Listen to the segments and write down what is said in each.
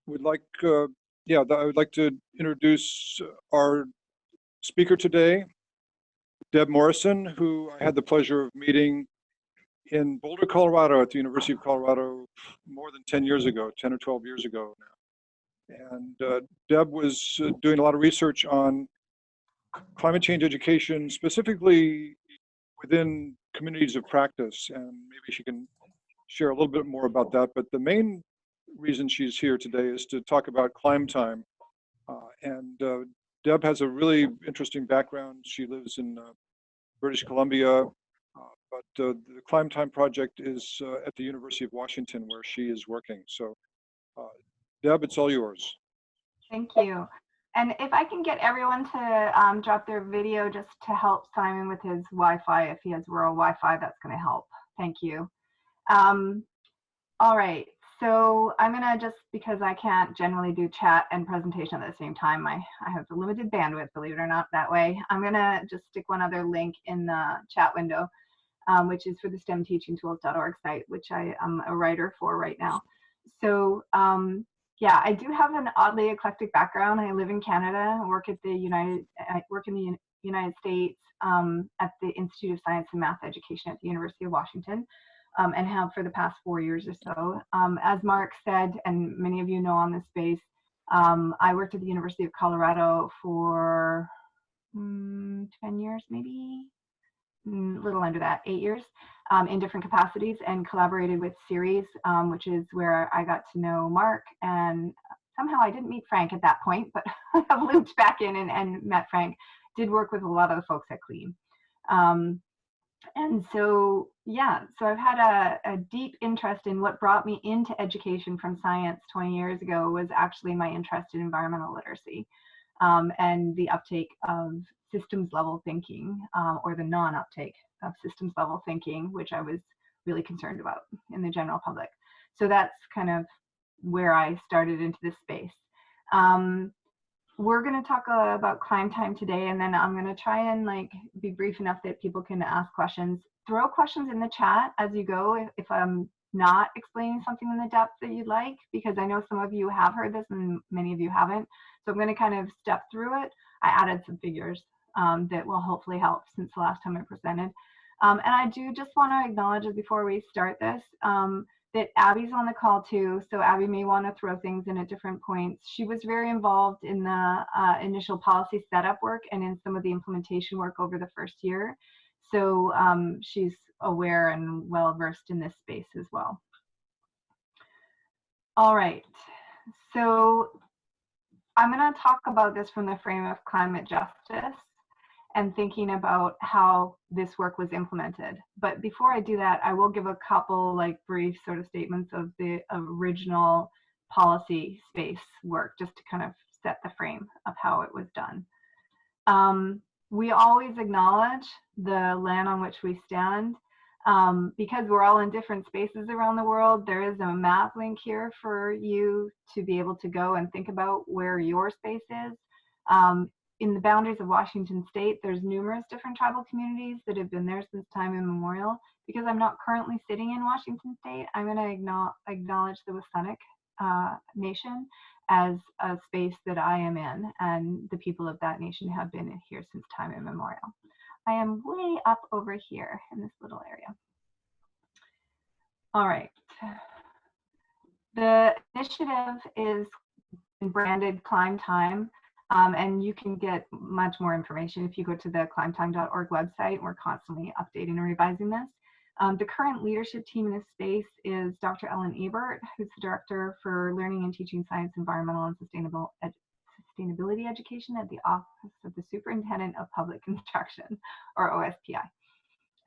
would like, I would like to introduce our speaker today, Deb Morrison, who I had the pleasure of meeting in Boulder, Colorado at the University of Colorado more than 10 years ago, 10 or 12 years ago now. And Deb was doing a lot of research on climate change education, specifically within communities of practice, and maybe she can share a little bit more about that. But the main reason she's here today is to talk about ClimeTime. Deb has a really interesting background. She lives in British Columbia, but the ClimeTime project is at the University of Washington, where she is working. So, Deb, it's all yours. Thank you. And if I can get everyone to drop their video just to help Simon with his Wi-Fi, if he has rural Wi-Fi, that's going to help. Thank you. All right, so I'm going to just, because I can't generally do chat and presentation at the same time, I have a limited bandwidth, believe it or not, that way. I'm going to just stick one other link in the chat window, which is for the STEMteachingtools.org site, which I am a writer for right now. So, yeah, I do have an oddly eclectic background. I live in Canada. I work in the United States at the Institute of Science and Math Education at the University of Washington, and have for the past 4 years or so. As Mark said, and many of you know on this space, I worked at the University of Colorado for 10 years, maybe a little under that, 8 years, in different capacities, and collaborated with Series, which is where I got to know Mark, and somehow I didn't meet Frank at that point, but I have looped back in and met Frank. Did work with a lot of the folks at Clean. And so, yeah, so I've had a deep interest in what brought me into education from science 20 years ago was actually my interest in environmental literacy, and the uptake of systems level thinking, or the non-uptake of systems level thinking, which I was really concerned about in the general public. So that's kind of where I started into this space. We're going to talk about ClimeTime today, and then I'm going to try and be brief enough that people can ask questions. Throw questions in the chat as you go if I'm not explaining something in the depth that you'd like, because I know some of you have heard this and many of you haven't. So I'm going to kind of step through it. I added some figures that will hopefully help since the last time I presented. And I do just want to acknowledge before we start this, that Abby's on the call too, so Abby may want to throw things in at different points. She was very involved in the initial policy setup work and in some of the implementation work over the first year. So she's aware and well versed in this space as well. All right, so I'm going to talk about this from the frame of climate justice and thinking about how this work was implemented. But before I do that, I will give a couple brief sort of statements of the original policy space work, just to kind of set the frame of how it was done. We always acknowledge the land on which we stand. Because we're all in different spaces around the world, there is a map link here for you to be able to go and think about where your space is. In the boundaries of Washington State, there's numerous different tribal communities that have been there since time immemorial. Because I'm not currently sitting in Washington State, I'm going to acknowledge the Wasanic Nation as a space that I am in, and the people of that nation have been here since time immemorial. I am way up over here in this little area. All right. The initiative is branded ClimeTime. And you can get much more information if you go to the climetime.org website. We're constantly updating and revising this. The current leadership team in this space is Dr. Ellen Ebert, who's the Director for Learning and Teaching Science, Environmental, and Sustainability Education at the Office of the Superintendent of Public Instruction, or OSPI.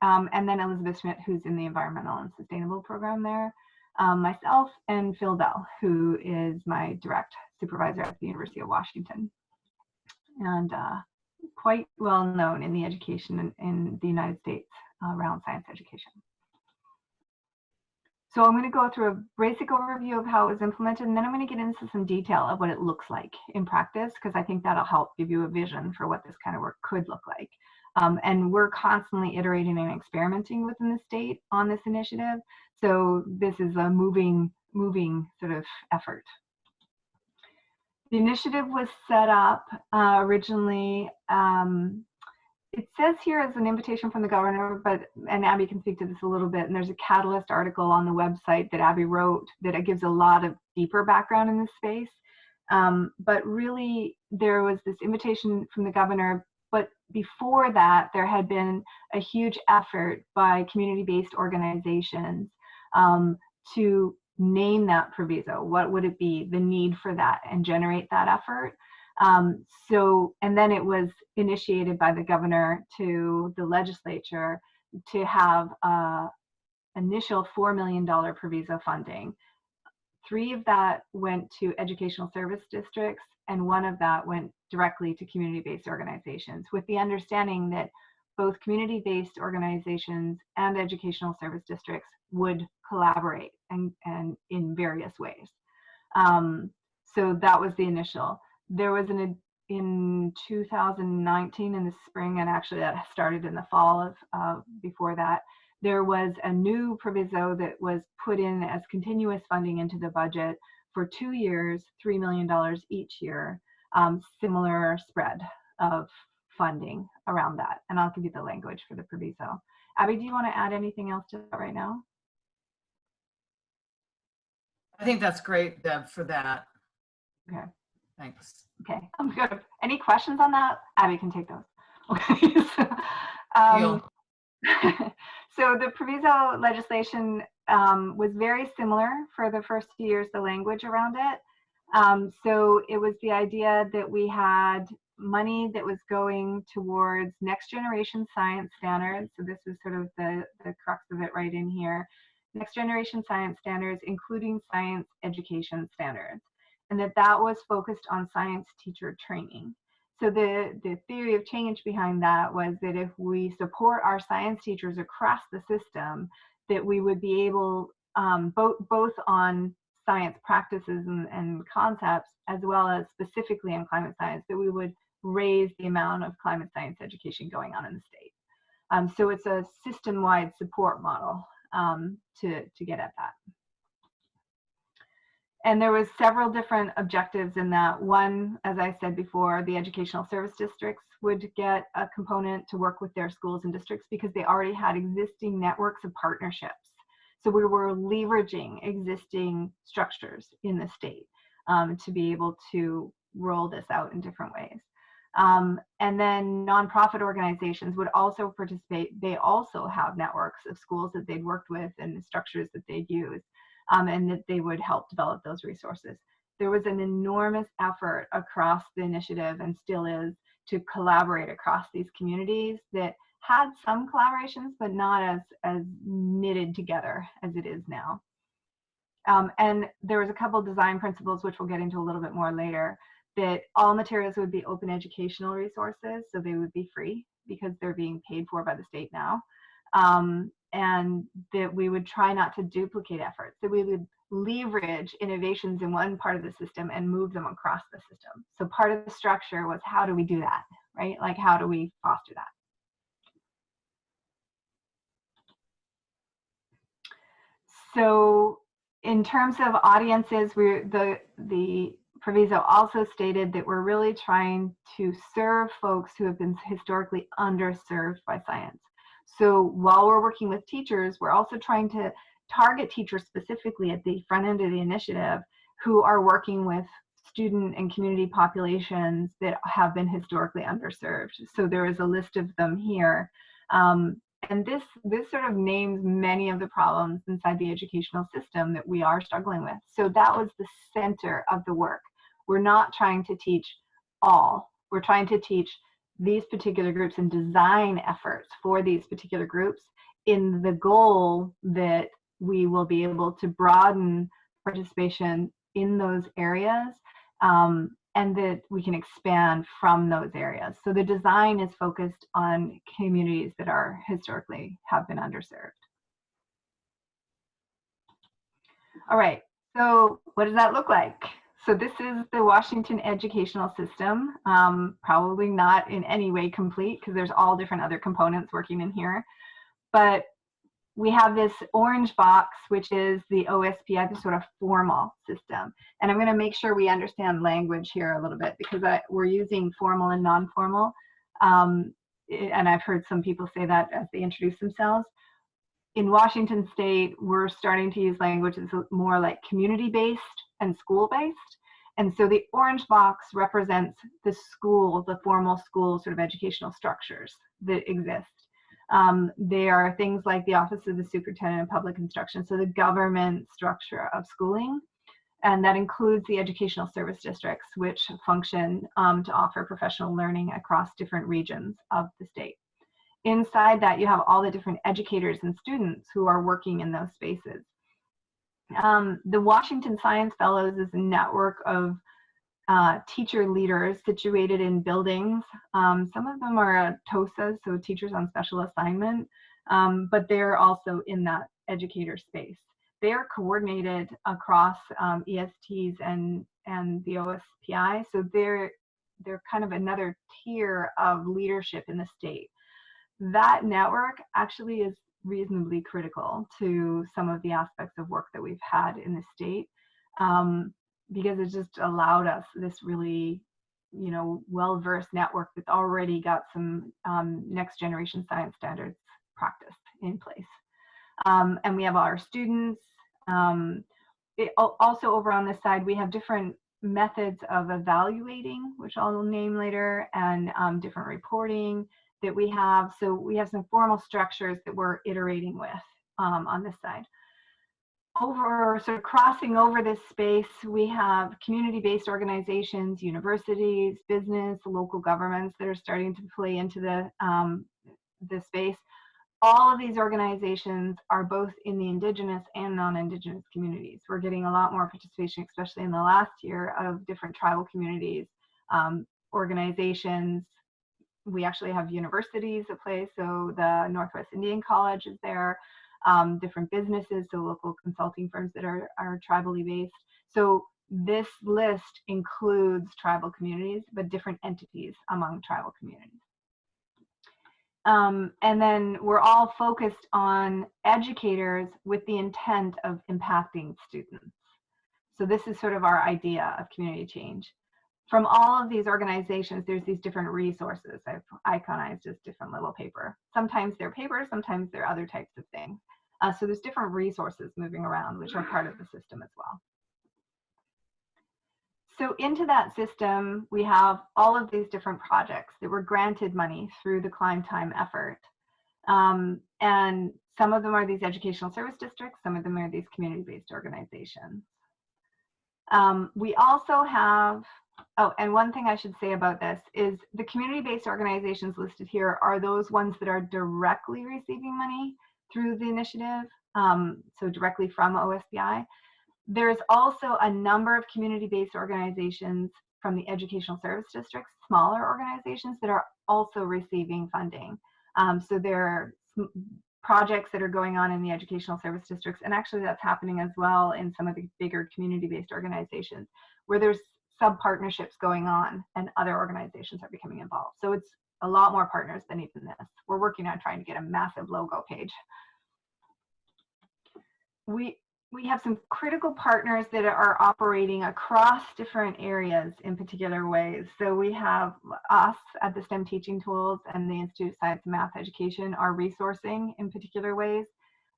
And then Elizabeth Schmidt, who's in the Environmental and Sustainable program there. Myself, and Phil Bell, who is my direct supervisor at the University of Washington, and quite well known in the education in the United States around science education. So I'm going to go through a basic overview of how it was implemented, and then I'm going to get into some detail of what it looks like in practice, because I think that'll help give you a vision for what this kind of work could look like. And we're constantly iterating and experimenting within the state on this initiative. So this is a moving sort of effort. The initiative was set up originally. It says here as an invitation from the governor, and Abby can speak to this a little bit, and there's a Catalyst article on the website that Abby wrote that it gives a lot of deeper background in this space. But really, there was this invitation from the governor, but before that, there had been a huge effort by community-based organizations to name that proviso. What would it be, the need for that, and generate that effort. And then it was initiated by the governor to the legislature to have initial $4 million proviso funding. 3 of that went to educational service districts, and 1 of that went directly to community-based organizations, with the understanding that both community-based organizations and educational service districts would collaborate and in various ways. So that was the initial. There was in 2019 in the spring, and actually that started in the fall of before that, there was a new proviso that was put in as continuous funding into the budget for 2 years, $3 million each year, similar spread of funding around that. And I'll give you the language for the proviso. Abby, do you want to add anything else to that right now? I think that's great, Deb, for that. Okay. Thanks. Okay, I'm good. Any questions on that? Abby can take those. Okay. So the Proviso legislation was very similar for the first few years, the language around it. So it was the idea that we had money that was going towards next generation science standards. So this is sort of the crux of it right in here. Next generation science standards, including science education standards. And that was focused on science teacher training. So the theory of change behind that was that if we support our science teachers across the system, that we would be able, both on science practices and concepts, as well as specifically in climate science, that we would raise the amount of climate science education going on in the state. So it's a system-wide support model to get at that. And there was several different objectives in that. One, as I said before, the educational service districts would get a component to work with their schools and districts because they already had existing networks of partnerships. So we were leveraging existing structures in the state to be able to roll this out in different ways. And then nonprofit organizations would also participate. They also have networks of schools that they'd worked with and structures that they'd used. And that they would help develop those resources. There was an enormous effort across the initiative, and still is, to collaborate across these communities that had some collaborations, but not as knitted together as it is now. And there was a couple of design principles, which we'll get into a little bit more later, that all materials would be open educational resources, so they would be free because they're being paid for by the state now. And that we would try not to duplicate efforts, that we would leverage innovations in one part of the system and move them across the system. So part of the structure was, how do we do that, right? Like, how do we foster that? So in terms of audiences, the Proviso also stated that we're really trying to serve folks who have been historically underserved by science. So while we're working with teachers, we're also trying to target teachers specifically at the front end of the initiative who are working with student and community populations that have been historically underserved. So there is a list of them here. And this sort of names many of the problems inside the educational system that we are struggling with. So that was the center of the work. We're not trying to teach all. We're trying to teach these particular groups and design efforts for these particular groups in the goal that we will be able to broaden participation in those areas and that we can expand from those areas. So the design is focused on communities that are historically have been underserved. All right, so what does that look like? So this is the Washington educational system, probably not in any way complete because there's all different other components working in here. But we have this orange box, which is the OSPI, the sort of formal system. And I'm going to make sure we understand language here a little bit, because we're using formal and non-formal. And I've heard some people say that as they introduce themselves. In Washington State, we're starting to use language that's more like community-based and school-based. And so the orange box represents the school, the formal school sort of educational structures that exist. They are things like the Office of the Superintendent of Public Instruction, so the government structure of schooling. And that includes the educational service districts, which function to offer professional learning across different regions of the state. Inside that, you have all the different educators and students who are working in those spaces. The Washington Science Fellows is a network of teacher leaders situated in buildings. Some of them are TOSAs, so teachers on special assignment, but they're also in that educator space. They are coordinated across ESTs and the OSPI, so they're kind of another tier of leadership in the state. That network actually is reasonably critical to some of the aspects of work that we've had in the state, because it just allowed us this really, well-versed network that's already got some next generation science standards practice in place. And we have our students. Also over on this side, we have different methods of evaluating, which I'll name later, and different reporting that we have. So we have some formal structures that we're iterating with on this side. Sort of crossing over this space, we have community-based organizations, universities, business, local governments that are starting to play into the space. All of these organizations are both in the Indigenous and non-Indigenous communities. We're getting a lot more participation, especially in the last year, of different tribal communities, organizations. We actually have universities at play, so the Northwest Indian College is there, different businesses, so local consulting firms that are tribally based. So this list includes tribal communities, but different entities among tribal communities. And then we're all focused on educators with the intent of impacting students. So this is sort of our idea of community change. From all of these organizations, there's these different resources I've iconized as different little paper. Sometimes they're paper, sometimes they're other types of things. So there's different resources moving around, which are part of the system as well. So into that system, we have all of these different projects that were granted money through the ClimeTime effort. And some of them are these educational service districts, some of them are these community-based organizations. We also have, and one thing I should say about this is the community-based organizations listed here are those ones that are directly receiving money through the initiative, so directly from OSPI. There's also a number of community-based organizations from the educational service districts, smaller organizations that are also receiving funding. So there are projects that are going on in the educational service districts, and actually that's happening as well in some of the bigger community-based organizations where there's sub-partnerships going on and other organizations are becoming involved. So it's a lot more partners than even this. We're working on trying to get a massive logo page. We have some critical partners that are operating across different areas in particular ways. So we have us at the STEM Teaching Tools and the Institute of Science and Math Education are resourcing in particular ways.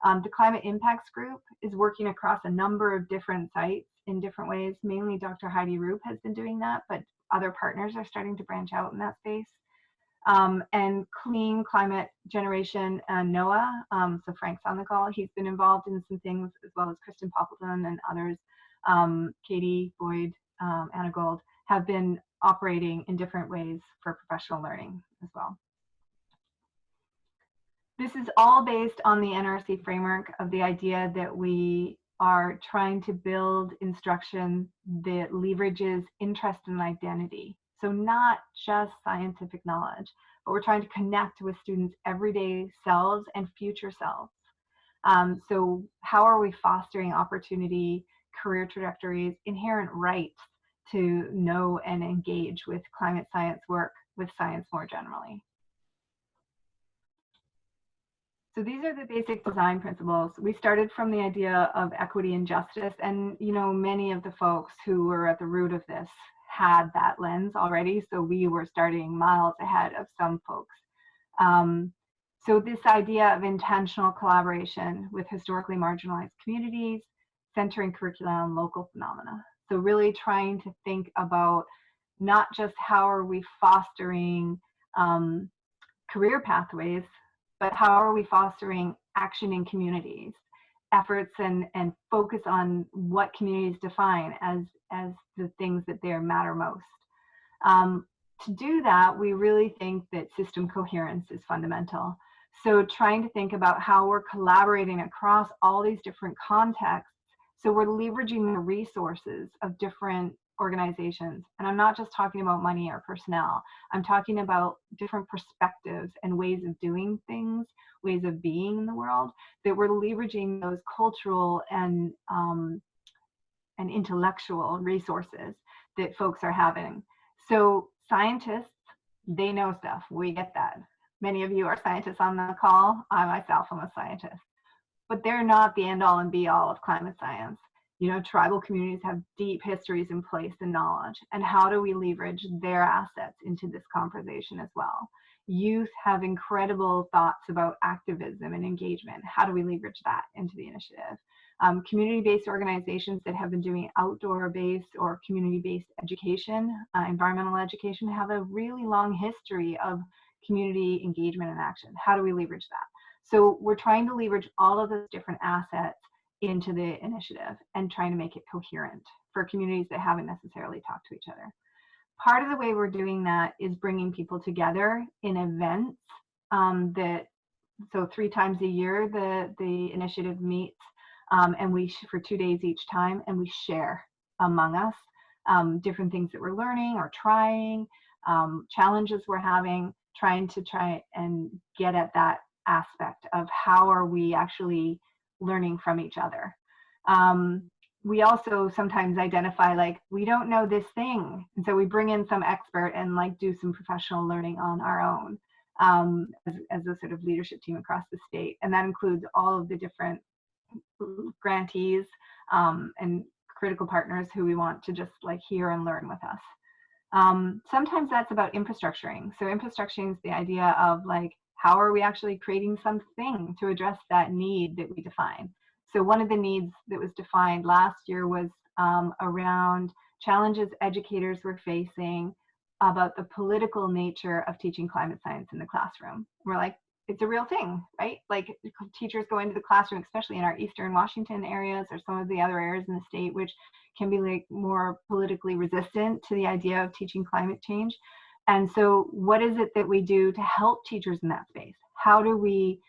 The Climate Impacts Group is working across a number of different sites in different ways. Mainly Dr. Heidi Roop has been doing that, but other partners are starting to branch out in that space. And Clean Climate Generation, NOAA, so Frank's on the call, he's been involved in some things, as well as Kristen Poppleton and others. Katie Boyd, Anna Gold, have been operating in different ways for professional learning as well. This is all based on the NRC framework of the idea that we are trying to build instruction that leverages interest and identity. So not just scientific knowledge, but we're trying to connect with students' everyday selves and future selves. So how are we fostering opportunity, career trajectories, inherent rights to know and engage with climate science work, with science more generally? So these are the basic design principles. We started from the idea of equity and justice, and many of the folks who were at the root of this had that lens already, so we were starting miles ahead of some folks. So this idea of intentional collaboration with historically marginalized communities, centering curricula on local phenomena. So really trying to think about not just how are we fostering career pathways, but how are we fostering action in communities, efforts and focus on what communities define as the things that there matter most. To do that, we really think that system coherence is fundamental. So trying to think about how we're collaborating across all these different contexts. So we're leveraging the resources of different organizations. And I'm not just talking about money or personnel. I'm talking about different perspectives and ways of doing things, ways of being in the world, that we're leveraging those cultural and intellectual resources that folks are having. So scientists, they know stuff. We get that. Many of you are scientists on the call. I myself am a scientist. But they're not the end all and be all of climate science. Tribal communities have deep histories in place and knowledge. And how do we leverage their assets into this conversation as well? Youth have incredible thoughts about activism and engagement. How do we leverage that into the initiative? Community-based organizations that have been doing outdoor-based or community-based education, environmental education, have a really long history of community engagement and action. How do we leverage that? So we're trying to leverage all of those different assets into the initiative and trying to make it coherent for communities that haven't necessarily talked to each other. Part of the way we're doing that is bringing people together in events so 3 times a year the initiative meets, and we for 2 days each time, and we share among us different things that we're learning or trying, challenges we're having, trying to get at that aspect of how are we actually learning from each other. We also sometimes identify we don't know this thing, and so we bring in some expert and do some professional learning on our own as a sort of leadership team across the state, and that includes all of the different grantees and critical partners who we want to just hear and learn with us. Sometimes that's about infrastructuring. So infrastructuring is the idea of how are we actually creating something to address that need that we define? So one of the needs that was defined last year was around challenges educators were facing about the political nature of teaching climate science in the classroom. We're it's a real thing, right? Teachers go into the classroom, especially in our Eastern Washington areas or some of the other areas in the state, which can be more politically resistant to the idea of teaching climate change. And so what is it that we do to help teachers in that space? How do we,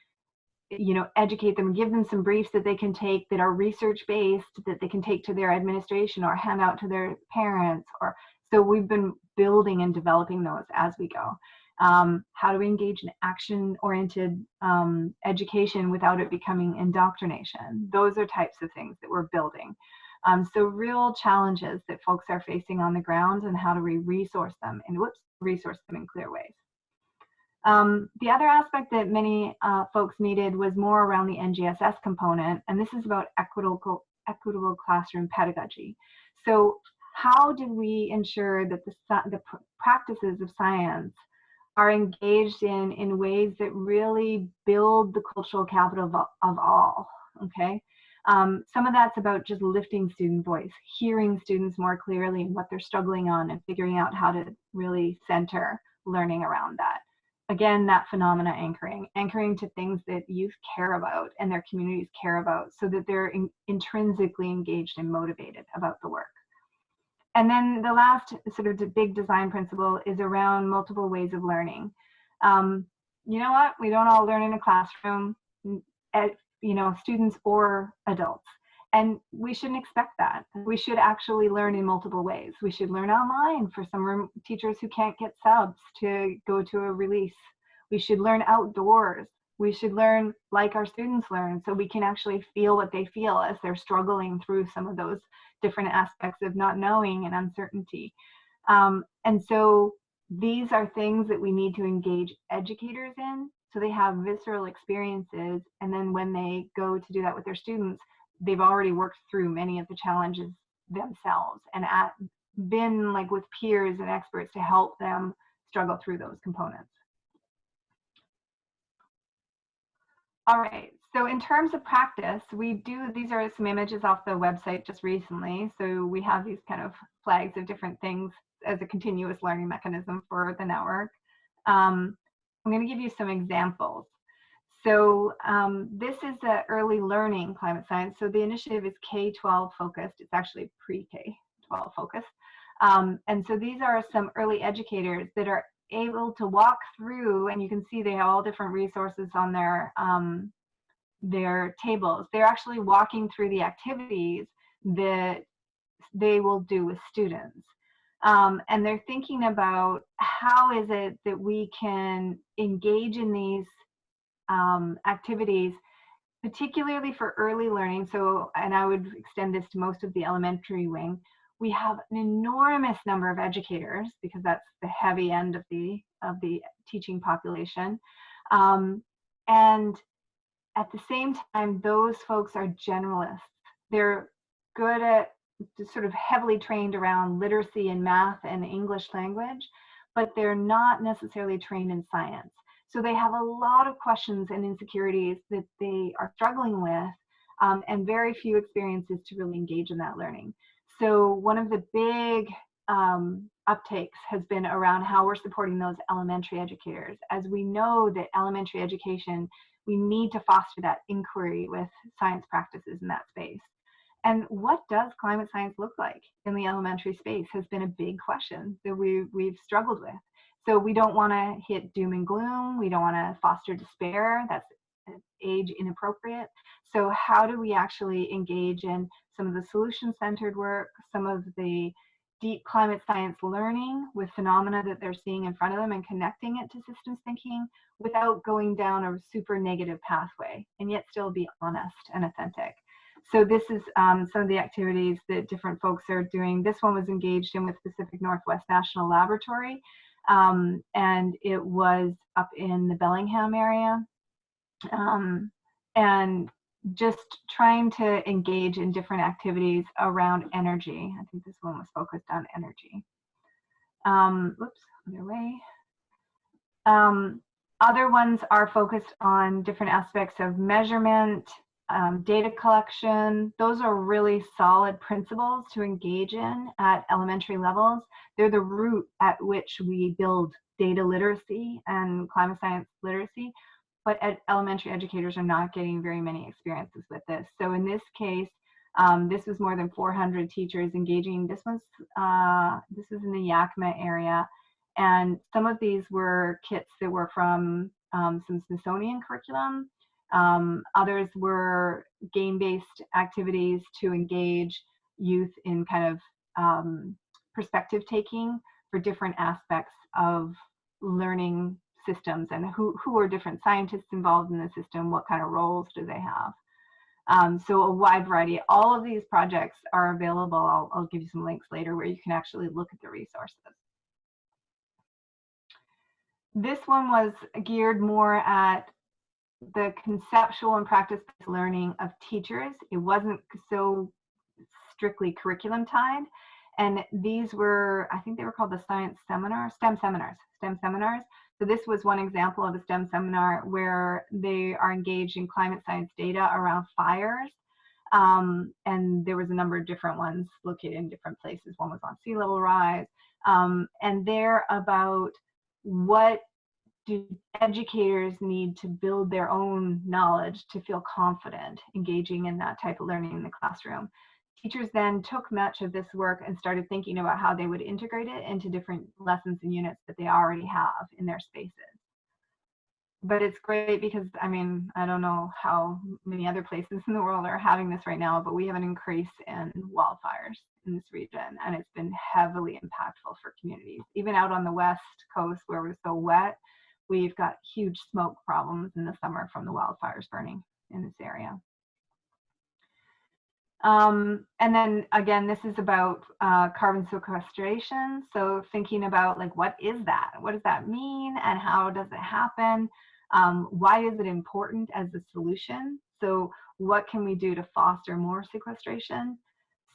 educate them, give them some briefs that they can take that are research-based, that they can take to their administration or hand out to their parents? So we've been building and developing those as we go. How do we engage in action-oriented education without it becoming indoctrination? Those are types of things that we're building. So real challenges that folks are facing on the ground, and how do we resource them in clear ways. The other aspect that many folks needed was more around the NGSS component, and this is about equitable classroom pedagogy. So how do we ensure that the practices of science are engaged in ways that really build the cultural capital of all, okay? Some of that's about just lifting student voice, hearing students more clearly and what they're struggling on, and figuring out how to really center learning around that. Again, that phenomena anchoring to things that youth care about and their communities care about, so that they're intrinsically engaged and motivated about the work. And then the last sort of big design principle is around multiple ways of learning. You know what? We don't all learn in a classroom, students or adults. And we shouldn't expect that. We should actually learn in multiple ways. We should learn online for some teachers who can't get subs to go to a release. We should learn outdoors. We should learn like our students learn, so we can actually feel what they feel as they're struggling through some of those different aspects of not knowing and uncertainty. And so these are things that we need to engage educators in, So they have visceral experiences, and then when they go to do that with their students, they've already worked through many of the challenges themselves and been like with peers and experts to help them struggle through those components. All right, so in terms of practice, these are some images off the website just recently. So we have these kind of flags of different things as a continuous learning mechanism for the network. I'm going to give you some examples. So this is the early learning climate science. So the initiative is K-12 focused. It's actually pre-K-12 focused. And so these are some early educators that are able to walk through, and you can see they have all different resources on their tables. They're actually walking through the activities that they will do with students. And they're thinking about how is it that we can engage in these activities, particularly for early learning. So, and I would extend this to most of the elementary wing. We have an enormous number of educators because that's the heavy end of the teaching population. And at the same time, those folks are generalists. They're good at sort of heavily trained around literacy and math and English language, but they're not necessarily trained in science. So they have a lot of questions and insecurities that they are struggling with, and very few experiences to really engage in that learning. So one of the big uptakes has been around how we're supporting those elementary educators. As we know that elementary education, we need to foster that inquiry with science practices in that space. And what does climate science look like in the elementary space has been a big question that we've struggled with. So we don't want to hit doom and gloom. We don't want to foster despair. That's age inappropriate. So how do we actually engage in some of the solution-centered work, some of the deep climate science learning with phenomena that they're seeing in front of them and connecting it to systems thinking without going down a super negative pathway, and yet still be honest and authentic. So this is some of the activities that different folks are doing. This one was engaged in with Pacific Northwest National Laboratory, and it was up in the Bellingham area. And just trying to engage in different activities around energy. I think this one was focused on energy. Whoops, other way. Other ones are focused on different aspects of measurement, data collection. Those are really solid principles to engage in at elementary levels. They're the root at which we build data literacy and climate science literacy. But elementary educators are not getting very many experiences with this. So in this case, this was more than 400 teachers engaging. This was in the Yakima area. And some of these were kits that were from some Smithsonian curriculum. Others were game-based activities to engage youth in kind of perspective taking for different aspects of learning systems and who are different scientists involved in the system, what kind of roles do they have. So a wide variety. All of these projects are available. I'll give you some links later where you can actually look at the resources. This one was geared more at the conceptual and practice-based learning of teachers. It wasn't so strictly curriculum tied. And these were, I think they were called the STEM seminars. So this was one example of a STEM seminar where they are engaged in climate science data around fires. And there was a number of different ones located in different places. One was on sea level rise. And they're about what do educators need to build their own knowledge to feel confident engaging in that type of learning in the classroom. Teachers then took much of this work and started thinking about how they would integrate it into different lessons and units that they already have in their spaces. But it's great because, I mean, I don't know how many other places in the world are having this right now, but we have an increase in wildfires in this region, and it's been heavily impactful for communities. Even out on the West Coast where we're so wet, we've got huge smoke problems in the summer from the wildfires burning in this area. And then again, this is about carbon sequestration. So thinking about like, what is that? What does that mean? And how does it happen? Why is it important as a solution? So what can we do to foster more sequestration?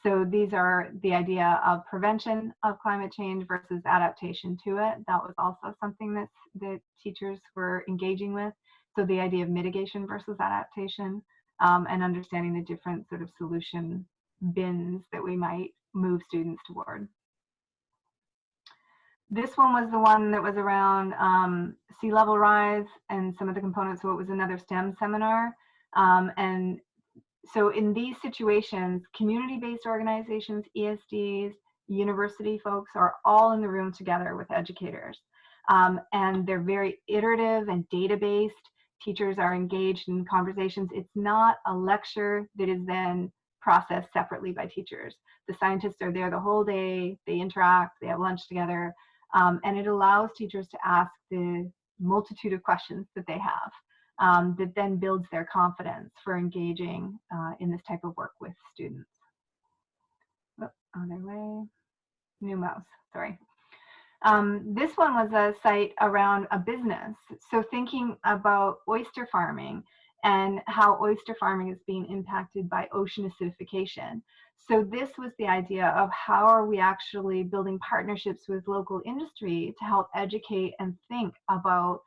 So these are the idea of prevention of climate change versus adaptation to it. That was also something that teachers were engaging with. So the idea of mitigation versus adaptation, and understanding the different sort of solution bins that we might move students toward. This one was the one that was around sea level rise and some of the components. So it was another STEM seminar. And so in these situations, community-based organizations, ESDs, university folks are all in the room together with educators. And they're very iterative and data-based. Teachers are engaged in conversations. It's not a lecture that is then processed separately by teachers. The scientists are there the whole day, they interact, they have lunch together, and it allows teachers to ask the multitude of questions that they have, that then builds their confidence for engaging in this type of work with students. Oh, on their way, new mouse, sorry. This one was a site around a business. So thinking about oyster farming and how oyster farming is being impacted by ocean acidification. So this was the idea of how are we actually building partnerships with local industry to help educate and think about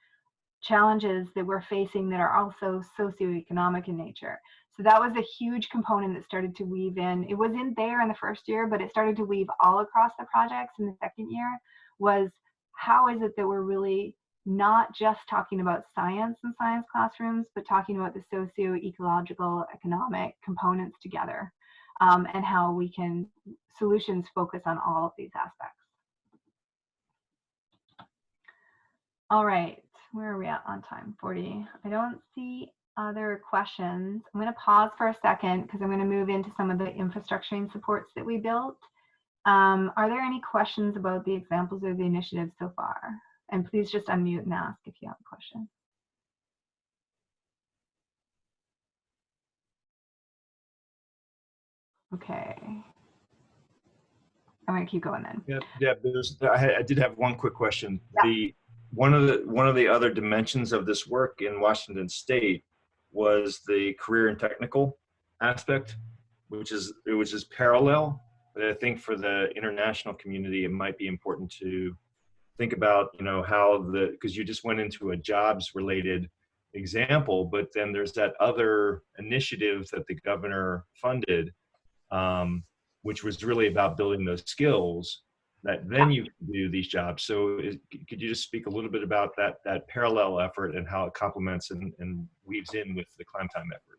challenges that we're facing that are also socioeconomic in nature. So that was a huge component that started to weave in. It was in there in the first year, but it started to weave all across the projects in the second year. Was how is it that we're really not just talking about science in science classrooms, but talking about the socio-ecological, economic components together, and how we can solutions focus on all of these aspects. All right, where are we at on time? 40. I don't see other questions. I'm going to pause for a second because I'm going to move into some of the infrastructuring supports that we built. Are there any questions about the examples or the initiatives so far? And please just unmute and ask if you have a question. Okay. I'm going to keep going then. Yeah, I did have one quick question. Yeah. One of the other dimensions of this work in Washington State was the career and technical aspect, which is parallel. But I think for the international community, it might be important to think about, you know, how because you just went into a jobs related example, but then there's that other initiative that the governor funded, which was really about building those skills that then you can do these jobs. So could you just speak a little bit about that parallel effort and how it complements and weaves in with the ClimeTime effort?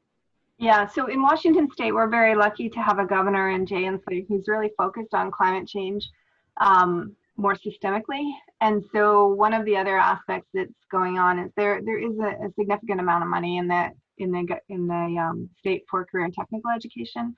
Yeah, so in Washington State, we're very lucky to have a governor in Jay Inslee who's really focused on climate change more systemically. And so one of the other aspects that's going on is there is a significant amount of money in the state for career and technical education.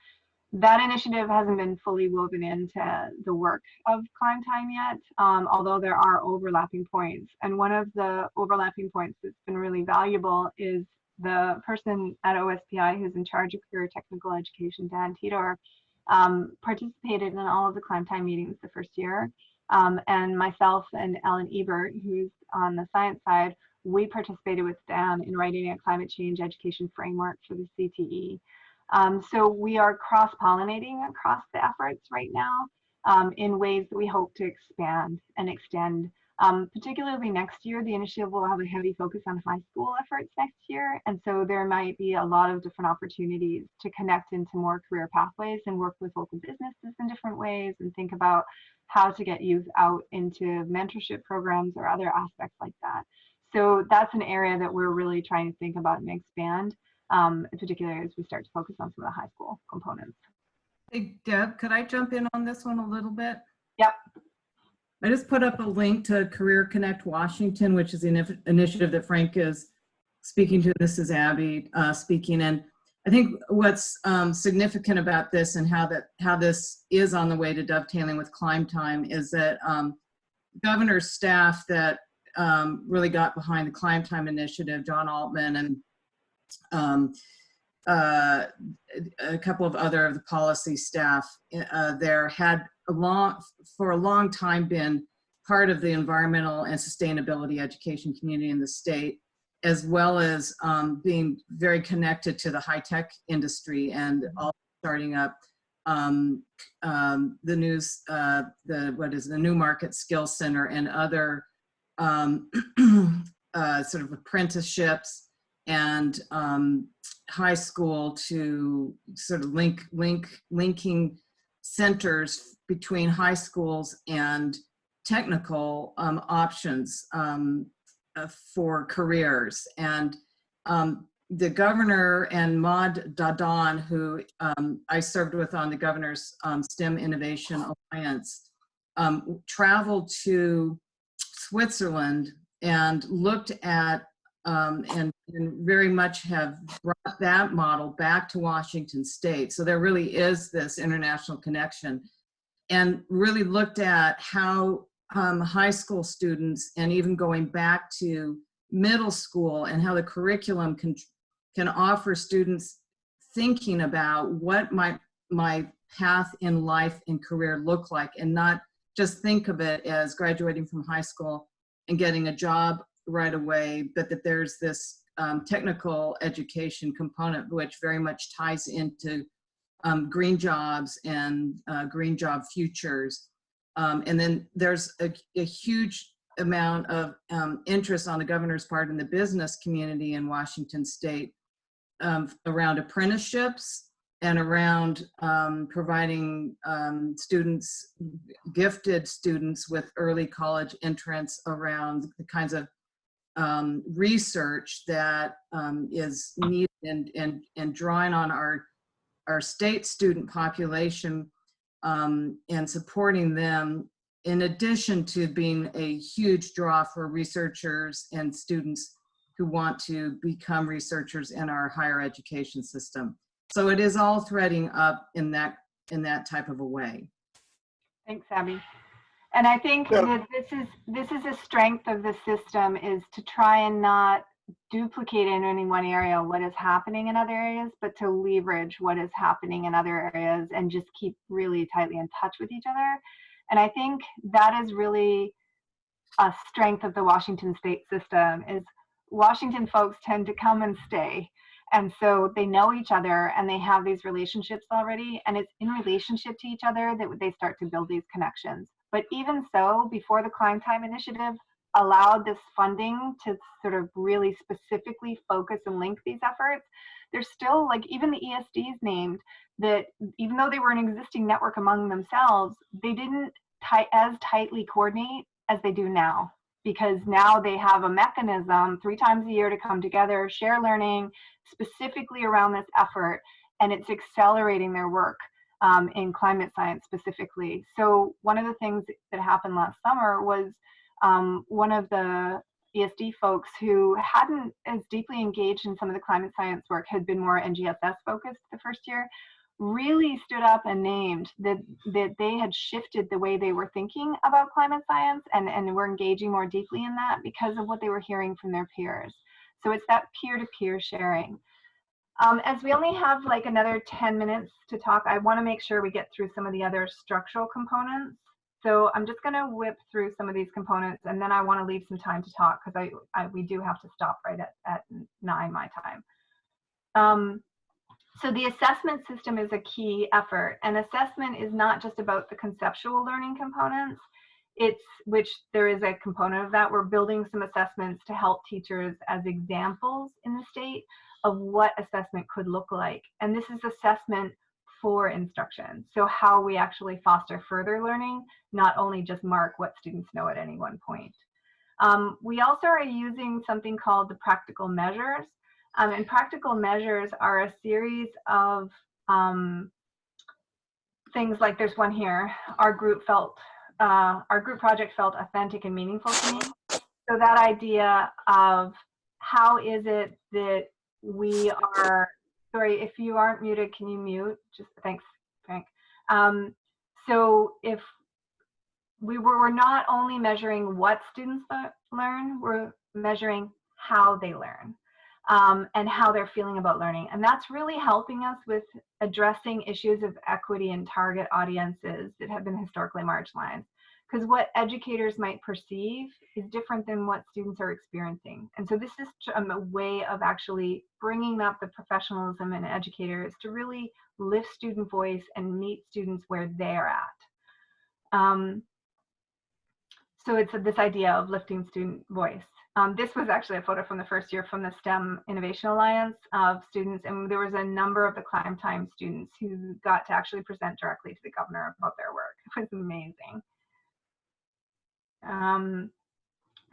That initiative hasn't been fully woven into the work of ClimeTime yet, although there are overlapping points. And one of the overlapping points that's been really valuable is the person at OSPI who's in charge of career technical education, Dan Tidor, participated in all of the ClimeTime meetings the first year. And myself and Ellen Ebert, who's on the science side, we participated with Dan in writing a climate change education framework for the CTE. So we are cross-pollinating across the efforts right now in ways that we hope to expand and extend. Particularly next year, the initiative will have a heavy focus on high school efforts next year. And so there might be a lot of different opportunities to connect into more career pathways and work with local businesses in different ways and think about how to get youth out into mentorship programs or other aspects like that. So that's an area that we're really trying to think about and expand, particularly as we start to focus on some of the high school components. Hey, Deb, could I jump in on this one a little bit? Yep. I just put up a link to Career Connect Washington, which is the initiative that Frank is speaking to. This is Abby speaking. And I think what's significant about this and how this is on the way to dovetailing with ClimeTime is that governor's staff that really got behind the ClimeTime initiative, John Altman and a couple of other of the policy staff there had for a long time been part of the environmental and sustainability education community in the state. as well as being very connected to the high-tech industry and also starting up the New Market Skills Center and other sort of apprenticeships and high school to sort of linking centers between high schools and technical options for careers. And the governor and Maud Dadon, who I served with on the governor's STEM Innovation Alliance, traveled to Switzerland and looked at and very much have brought that model back to Washington State. So there really is this international connection, and really looked at how high school students and even going back to middle school and how the curriculum can offer students thinking about what might my path in life and career look like, and not just think of it as graduating from high school and getting a job right away, but that there's this technical education component which very much ties into green jobs and green job futures. And then there's a huge amount of interest on the governor's part in the business community in Washington State around apprenticeships and around providing students, gifted students with early college entrance around the kinds of research that is needed and drawing on our state student population and supporting them, in addition to being a huge draw for researchers and students who want to become researchers in our higher education system. So it is all threading up in that type of a way. Thanks, Abby. And I think that this is a strength of the system, is to try and not duplicate in any one area what is happening in other areas, but to leverage what is happening in other areas and just keep really tightly in touch with each other. And I think that is really a strength of the Washington State system, is Washington folks tend to come and stay. And so they know each other and they have these relationships already. And it's in relationship to each other that they start to build these connections. But even so, before the ClimeTime initiative allowed this funding to sort of really specifically focus and link these efforts, there's still, like, even the ESDs named that, even though they were an existing network among themselves, they didn't as tightly coordinate as they do now, because now they have a mechanism 3 times a year to come together, share learning specifically around this effort, and it's accelerating their work in climate science specifically. So one of the things that happened last summer was one of the ESD folks who hadn't as deeply engaged in some of the climate science work, had been more NGSS focused the first year, really stood up and named that they had shifted the way they were thinking about climate science and were engaging more deeply in that because of what they were hearing from their peers. So it's that peer-to-peer sharing. As we only have like another 10 minutes to talk, I want to make sure we get through some of the other structural components. So I'm just going to whip through some of these components, and then I want to leave some time to talk, because we do have to stop right at 9 my time. So the assessment system is a key effort, and assessment is not just about the conceptual learning components, which there is a component of that. We're building some assessments to help teachers as examples in the state of what assessment could look like. And this is assessment for instruction. So how we actually foster further learning, not only just mark what students know at any one point. We also are using something called the practical measures. And practical measures are a series of things like, there's one here, our group project felt authentic and meaningful to me. So that idea of how is it that we are, sorry, if you aren't muted, can you mute? Just thanks, Frank. So if we're not only measuring what students learn, we're measuring how they learn. And how they're feeling about learning. And that's really helping us with addressing issues of equity in target audiences that have been historically marginalized. because what educators might perceive is different than what students are experiencing. And so this is a way of actually bringing up the professionalism in educators to really lift student voice and meet students where they're at. So it's this idea of lifting student voice. This was actually a photo from the first year from the STEM Innovation Alliance of students, and there was a number of the ClimeTime students who got to actually present directly to the governor about their work. It was amazing.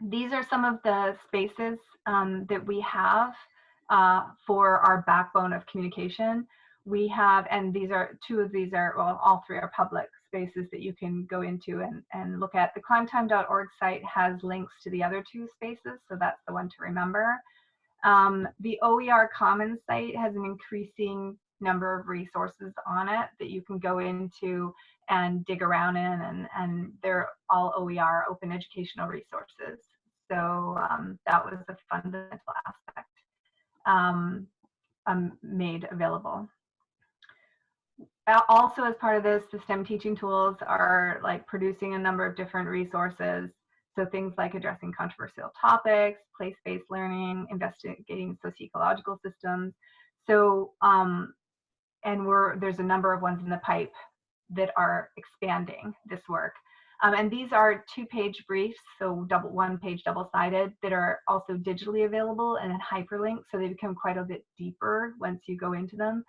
These are some of the spaces that we have for our backbone of communication. We have, and these are, two of these are, well, all three are public spaces that you can go into and look at. The climetime.org site has links to the other two spaces, so that's the one to remember. The OER Commons site has an increasing number of resources on it that you can go into and dig around in, and they're all OER, open educational resources. So that was a fundamental aspect made available. Also, as part of this, the STEM teaching tools are like producing a number of different resources. So things like addressing controversial topics, place-based learning, investigating socio-ecological systems. So, and there's a number of ones in the pipe that are expanding this work. And these are 2-page briefs, so one-page double-sided, that are also digitally available and then hyperlinked, so they become quite a bit deeper once you go into them.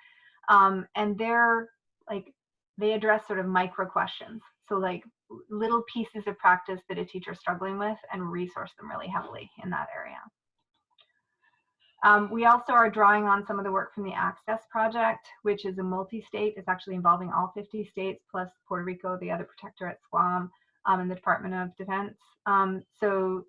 And they're like, they address sort of micro questions. So like little pieces of practice that a teacher is struggling with, and resource them really heavily in that area. We also are drawing on some of the work from the Access Project, which is a multi-state. It's actually involving all 50 states plus Puerto Rico, the other protectorate, Guam, and the Department of Defense. So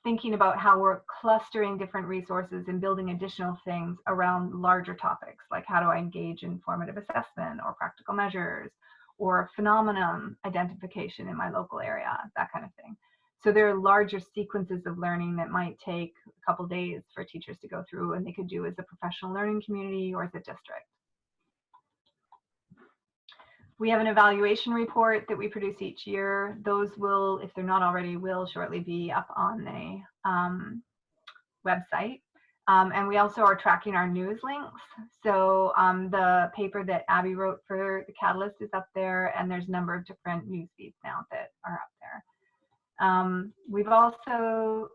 thinking about how we're clustering different resources and building additional things around larger topics, like how do I engage in formative assessment or practical measures or phenomenon identification in my local area, that kind of thing. So there are larger sequences of learning that might take a couple days for teachers to go through, and they could do as a professional learning community or as a district. We have an evaluation report that we produce each year. Those will, if they're not already, will shortly be up on the website. And we also are tracking our news links. So the paper that Abby wrote for the Catalyst is up there, and there's a number of different news feeds now that are up there. We've also,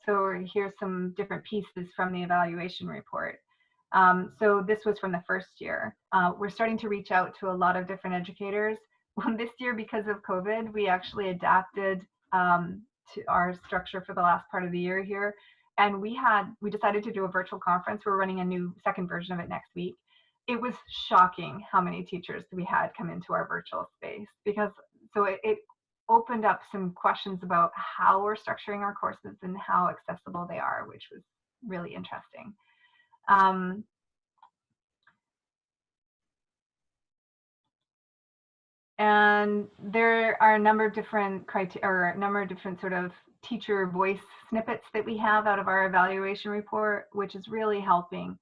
so here's some different pieces from the evaluation report. So this was from the first year. We're starting to reach out to a lot of different educators. This year, because of COVID, we actually adapted to our structure for the last part of the year here. And we decided to do a virtual conference. We're running a new second version of it next week. It was shocking how many teachers we had come into our virtual space, because so it opened up some questions about how we're structuring our courses and how accessible they are, which was really interesting. And there are a number of different sort of teacher voice snippets that we have out of our evaluation report, which is really helping.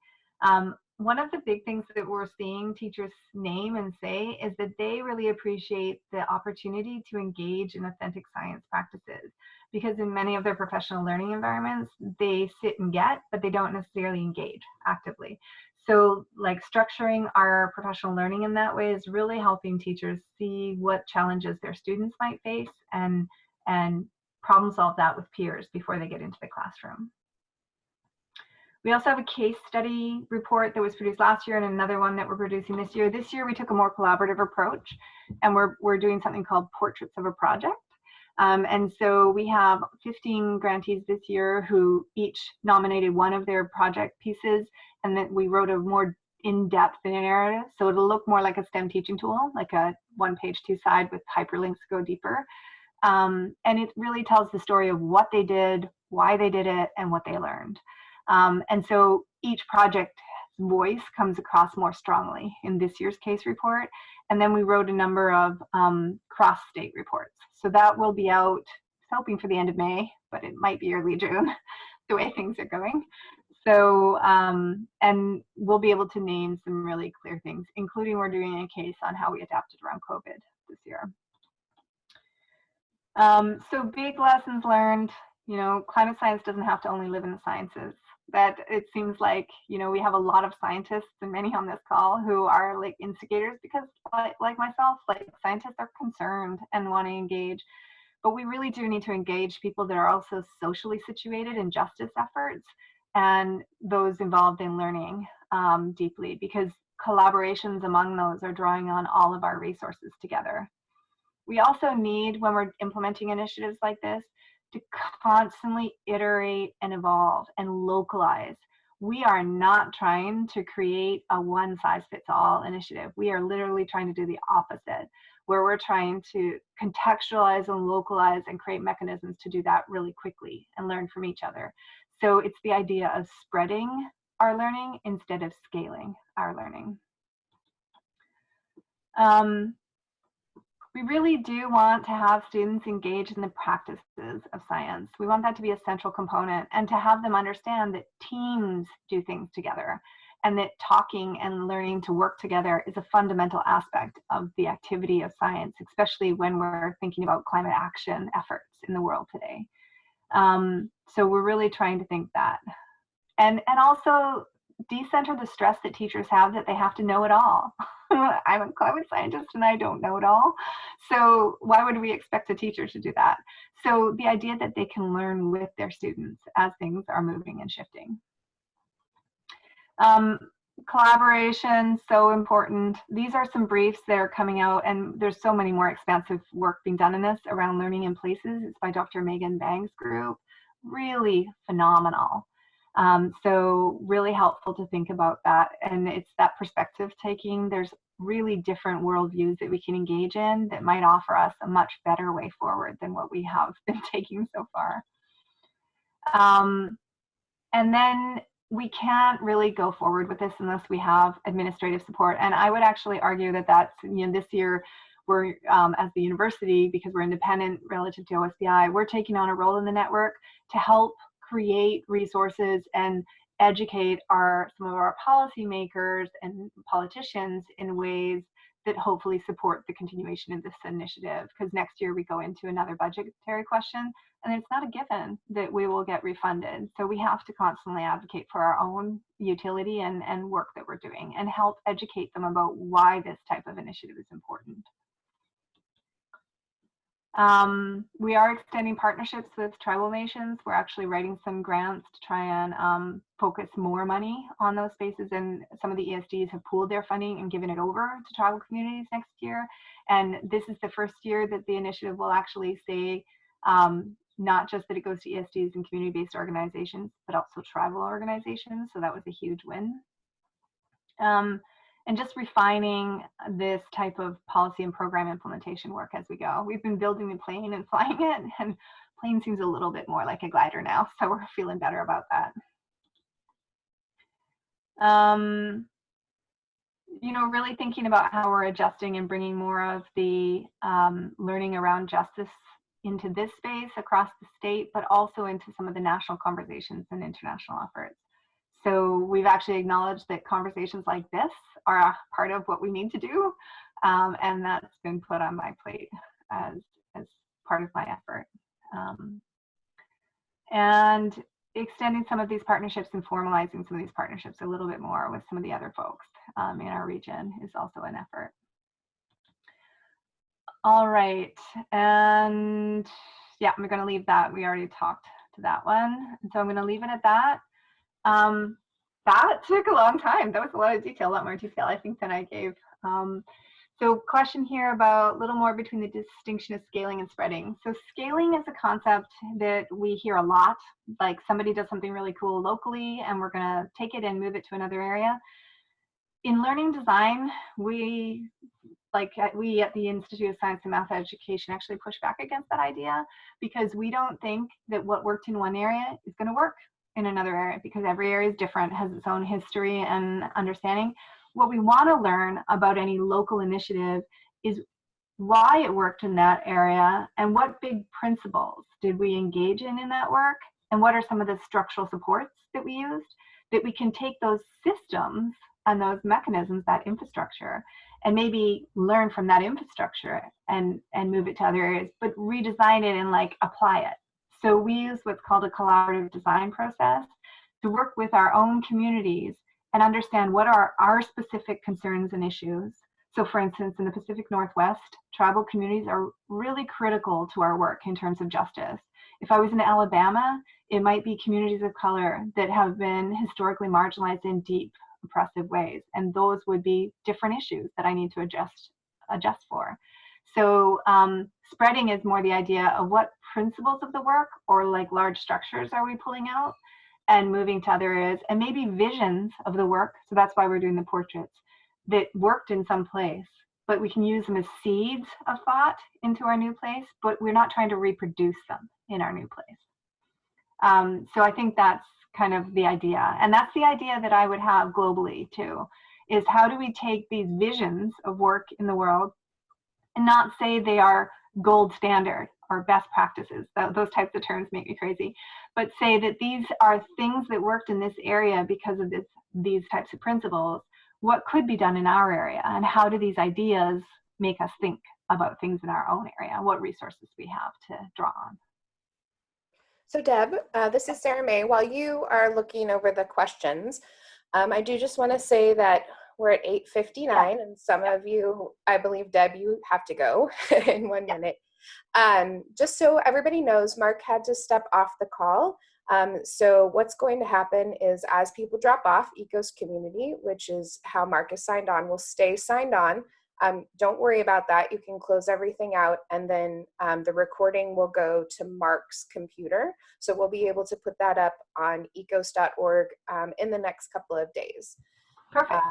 One of the big things that we're seeing teachers name and say is that they really appreciate the opportunity to engage in authentic science practices, because in many of their professional learning environments, they sit and get, but they don't necessarily engage actively. So like structuring our professional learning in that way is really helping teachers see what challenges their students might face and problem solve that with peers before they get into the classroom. We also have a case study report that was produced last year and another one that we're producing this year. This year we took a more collaborative approach, and we're doing something called Portraits of a Project. And so we have 15 grantees this year who each nominated one of their project pieces, and then we wrote a more in-depth narrative. So it'll look more like a STEM teaching tool, like a 1-page, 2-side with hyperlinks to go deeper. And it really tells the story of what they did, why they did it, and what they learned. And so each project voice comes across more strongly in this year's case report. And then we wrote a number of cross-state reports. So that will be out, hoping for the end of May, but it might be early June, the way things are going. So, and we'll be able to name some really clear things, including we're doing a case on how we adapted around COVID this year. So big lessons learned, you know, climate science doesn't have to only live in the sciences. That it seems like, you know, we have a lot of scientists and many on this call who are like instigators because like myself, like scientists are concerned and want to engage. But we really do need to engage people that are also socially situated in justice efforts and those involved in learning deeply, because collaborations among those are drawing on all of our resources together. We also need, when we're implementing initiatives like this, to constantly iterate and evolve and localize. We are not trying to create a one-size-fits-all initiative. We are literally trying to do the opposite, where we're trying to contextualize and localize and create mechanisms to do that really quickly and learn from each other. So it's the idea of spreading our learning instead of scaling our learning. We really do want to have students engage in the practices of science. We want that to be a central component, and to have them understand that teams do things together and that talking and learning to work together is a fundamental aspect of the activity of science, especially when we're thinking about climate action efforts in the world today. So we're really trying to think that. And also decenter the stress that teachers have that they have to know it all. I'm a climate scientist and I don't know it all. So why would we expect a teacher to do that? So the idea that they can learn with their students as things are moving and shifting. Collaboration, so important. These are some briefs that are coming out, and there's so many more expansive work being done in this around learning in places. It's by Dr. Megan Bang's group. Really phenomenal. So really helpful to think about that. And it's that perspective taking. There's really different worldviews that we can engage in that might offer us a much better way forward than what we have been taking so far. And then we can't really go forward with this unless we have administrative support. And I would actually argue that that's, you know, this year we're, as the university, because we're independent relative to OSBI, we're taking on a role in the network to help create resources and educate some of our policymakers and politicians in ways that hopefully support the continuation of this initiative. Because next year we go into another budgetary question, and it's not a given that we will get refunded. So we have to constantly advocate for our own utility and work that we're doing, and help educate them about why this type of initiative is important. We are extending partnerships with tribal nations. We're actually writing some grants to try and focus more money on those spaces, and some of the ESDs have pooled their funding and given it over to tribal communities next year. And this is the first year that the initiative will actually say not just that it goes to ESDs and community-based organizations, but also tribal organizations. So that was a huge win. And just refining this type of policy and program implementation work as we go. We've been building the plane and flying it, and plane seems a little bit more like a glider now, so we're feeling better about that. You know, really thinking about how we're adjusting and bringing more of the learning around justice into this space across the state, but also into some of the national conversations and international efforts. So we've actually acknowledged that conversations like this are a part of what we need to do, and that's been put on my plate as part of my effort. And extending some of these partnerships and formalizing some of these partnerships a little bit more with some of the other folks in our region is also an effort. All right, and yeah, I'm gonna leave that. We already talked to that one, and so I'm gonna leave it at that. That took a long time. That was a lot of detail, a lot more detail, I think, than I gave. So question here about a little more between the distinction of scaling and spreading. So scaling is a concept that we hear a lot, like somebody does something really cool locally and we're gonna take it and move it to another area. In learning design, we at the Institute of Science and Math Education actually push back against that idea, because we don't think that what worked in one area is gonna work in another area, because every area is different, has its own history and understanding. What we want to learn about any local initiative is why it worked in that area, and what big principles did we engage in that work, and what are some of the structural supports that we used, that we can take those systems and those mechanisms, that infrastructure, and maybe learn from that infrastructure and move it to other areas, but redesign it and like apply it. So we use what's called a collaborative design process to work with our own communities and understand what are our specific concerns and issues. So for instance, in the Pacific Northwest, tribal communities are really critical to our work in terms of justice. If I was in Alabama, it might be communities of color that have been historically marginalized in deep oppressive ways, and those would be different issues that I need to adjust for. So spreading is more the idea of what principles of the work or like large structures are we pulling out and moving to other areas, and maybe visions of the work. So that's why we're doing the portraits that worked in some place, but we can use them as seeds of thought into our new place, but we're not trying to reproduce them in our new place. So I think that's kind of the idea. And that's the idea that I would have globally too, is how do we take these visions of work in the world and not say they are gold standard or best practices. Those types of terms make me crazy, but say that these are things that worked in this area because of these types of principles. What could be done in our area, and how do these ideas make us think about things in our own area? What resources we have to draw on. So Deb, this is Sarah May. While you are looking over the questions, I do just want to say that we're at 8:59, and some of you, I believe, Deb, you have to go in 1 minute. Just so everybody knows, Mark had to step off the call. So what's going to happen is as people drop off, ECOS community, which is how Mark is signed on, will stay signed on. Don't worry about that. You can close everything out, and then the recording will go to Mark's computer. So we'll be able to put that up on ecos.org in the next couple of days. Perfect.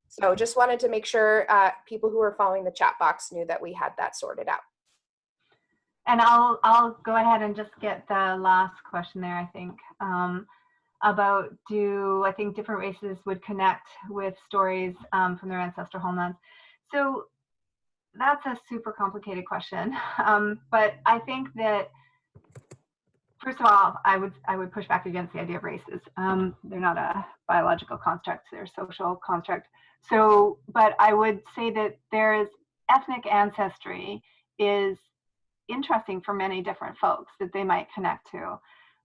So just wanted to make sure people who were following the chat box knew that we had that sorted out. And I'll go ahead and just get the last question there, I think, about I think different races would connect with stories from their ancestral homelands. So that's a super complicated question. But I think that, first of all, I would push back against the idea of races. They're not a biological construct, they're a social construct. So, but I would say that there's ethnic ancestry is interesting for many different folks that they might connect to.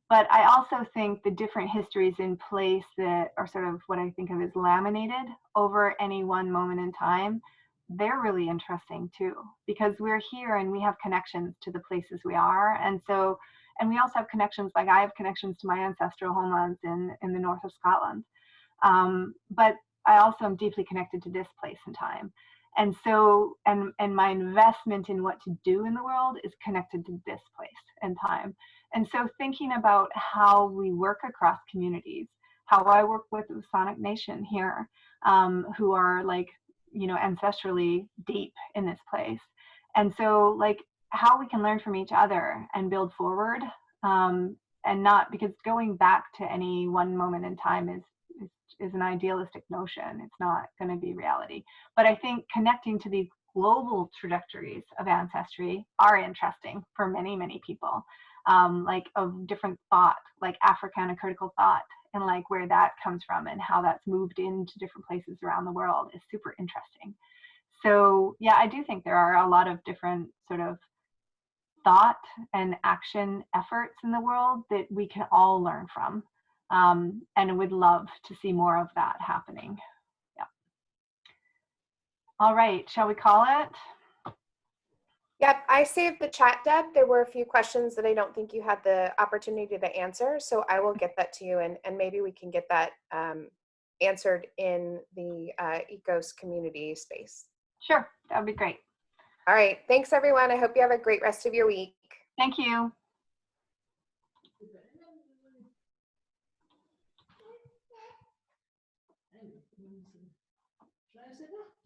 But I also think the different histories in place that are sort of what I think of as laminated over any one moment in time, they're really interesting too, because we're here and we have connections to the places we are. And so, and we also have connections, like I have connections to my ancestral homelands in the north of Scotland. But I also am deeply connected to this place and time. And so, and my investment in what to do in the world is connected to this place and time. And so thinking about how we work across communities, how I work with the Sonic Nation here, who are like, you know, ancestrally deep in this place. And so like how we can learn from each other and build forward, and not, because going back to any one moment in time is an idealistic notion. It's not going to be reality. But I think connecting to these global trajectories of ancestry are interesting for many, many people, like of different thought, like Africana critical thought, and like where that comes from and how that's moved into different places around the world is super interesting. So yeah, I do think there are a lot of different sort of thought and action efforts in the world that we can all learn from. And would love to see more of that happening. Yeah. All right, shall we call it? Yep, I saved the chat, Deb. There were a few questions that I don't think you had the opportunity to answer, so I will get that to you, and maybe we can get that answered in the ECOS community space. Sure, that would be great. All right, thanks everyone. I hope you have a great rest of your week. Thank you. Should I say that?